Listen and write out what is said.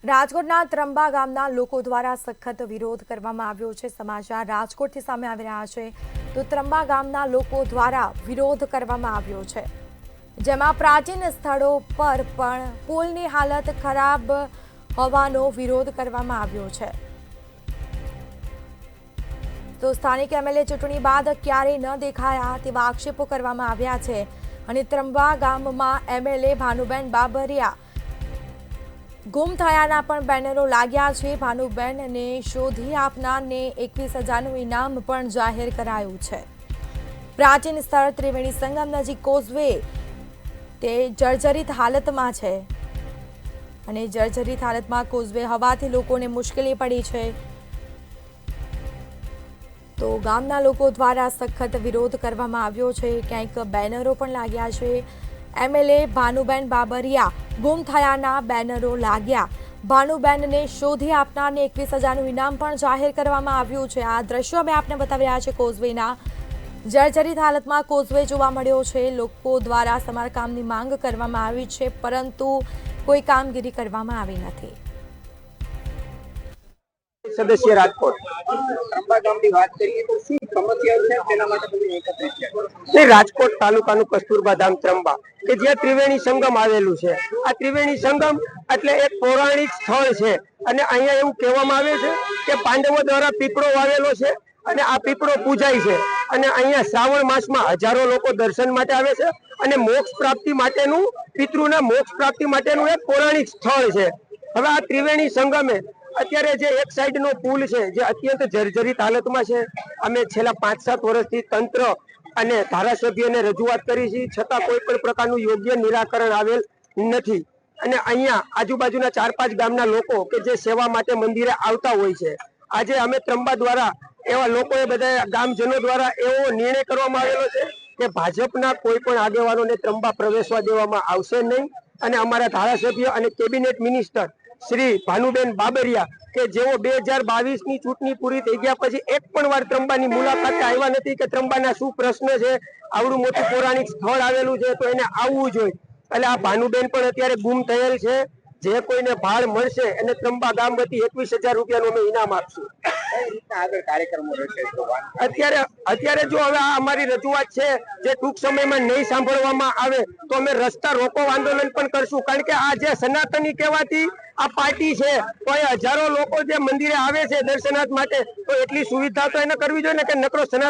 રાજકોટના ત્રંબા ગામના લોકો દ્વારા સખત વિરોધ કરવામાં આવ્યો છે। સમાચાર રાજકોટથી સામે આવી રહ્યા છે તો ત્રંબા ગામના લોકો દ્વારા વિરોધ કરવામાં આવ્યો છે, જેમાં પ્રાચીન સ્થળો પર પણ પુલની હાલત ખરાબ હોવાનો વિરોધ કરવામાં આવ્યો છે। તો સ્થાનિક એમએલએ ચૂંટણી બાદ ક્યારેય ન દેખાયા તેવા આક્ષેપો કરવામાં આવ્યા છે અને ત્રંબા ગામમાં એમએલએ ભાનુબેન બાબરિયા ગુમ થયાના પણ બેનરો લાગ્યા છે। ભાનુબેનને શોધી આપનારને 21,000નું ઇનામ પણ જાહેર કરાયું છે। પ્રાચીન સ્થળ ત્રિવેણી સંગમ નજીક કોઝવે તે જર્જરિત હાલતમાં છે અને જર્જરિત હાલતમાં કોઝવે હોવાથી લોકોને મુશ્કેલી પડી છે। તો ગામના લોકો દ્વારા સખત વિરોધ કરવામાં આવ્યો છે, ક્યાંક બેનરો પણ લાગ્યા છે। એમએલએ ભાનુબેન બાબરિયા ગુમ થયાના બેનરો લાગ્યા, ભાનુબેનને શોધી આપનારને 21,000નું ઇનામ પણ જાહેર કરવામાં આવ્યું છે। આ દ્રશ્યો અમે આપને બતાવી રહ્યા છે કોઝવેના। જર્જરિત હાલતમાં કોઝવે જોવા મળ્યો છે। લોકો દ્વારા સમારકામની માંગ કરવામાં આવી છે, પરંતુ કોઈ કામગીરી કરવામાં આવી નથી। સદસ્ય રાજકોટ ત્રંબા ગામની વાત કરીએ તો શું સમસ્યાઓ છે તેના માટે તમે એકત્રિત થયા? રાજકોટ તાલુકાનું કસ્તુરબા ધામ ત્રંબા કે જ્યાં ત્રિવેણી સંગમ આવેલું છે। આ ત્રિવેણી સંગમ એટલે એક પૌરાણિક સ્થળ છે અને અહીંયા એવું કહેવામાં આવે છે કે પાંડવો દ્વારા પીપળો વાવેલો છે અને આ પીપળો પૂજાય છે અને અહીંયા શ્રાવણ માસમાં હજારો લોકો દર્શન માટે આવે છે અને મોક્ષ પ્રાપ્તિ માટેનું પિતૃના મોક્ષ પ્રાપ્તિ માટેનું એક પૌરાણિક સ્થળ છે। હવે આ ત્રિવેણી સંગમે અત્યારે જે એક સાઈડનો પુલ છે જે અત્યંત જર્જરિત હાલતમાં છે। અમે છેલ્લા 5-7 વર્ષથી તંત્ર અને ધારાસભ્યને રજૂઆત કરી છે, છતાં કોઈ પણ પ્રકારનું યોગ્ય નિરાકરણ આવેલ નથી અને અહીંયા આજુબાજુના 4-5 ગામના લોકો કે જે સેવા માટે મંદિરે આવતા હોય છે, આજે અમે ત્રંબા દ્વારા એવા લોકોએ બધા ગામજનો દ્વારા એવો નિર્ણય કરવામાં આવેલો છે કે ભાજપના કોઈ પણ આગેવાનોને ત્રંબા પ્રવેશવા દેવામાં આવશે નહીં અને અમારા ધારાસભ્ય અને કેબિનેટ મિનિસ્ટર શ્રી ભાનુબેન બાબરિયા કે જેઓ 2022ની ચૂંટણી પૂરી થઈ ગયા પછી એક પણ વાર ત્રંબાની મુલાકાતે આવ્યા નથી કે ત્રંબાના શું પ્રશ્ન છે, આવડું મોટું પૌરાણિક સ્થળ આવેલું છે તો એને આવવું જોઈએ। એટલે આ ભાનુબેન પણ અત્યારે ગુમ થયેલ છે। જે કોઈને ભાળ મળશે એને ત્રંબા ગામ વતી 21,000 રૂપિયાનું અમે ઇનામ આપશું। અત્યારે જો હવે આ અમારી રજૂઆત છે જે ટૂંક સમયમાં નહીં સાંભળવામાં આવે તો અમે રસ્તા રોકો આંદોલન પણ કરશું, કારણ કે આ જે સનાતની કહેવાતી આ પાર્ટી છે તો એ હજારો લોકો જે મંદિરે આવે છે દર્શનાર્થ માટે, તો એટલી સુવિધા તો એને કરવી જોઈએ ને કે નકરો સનાતન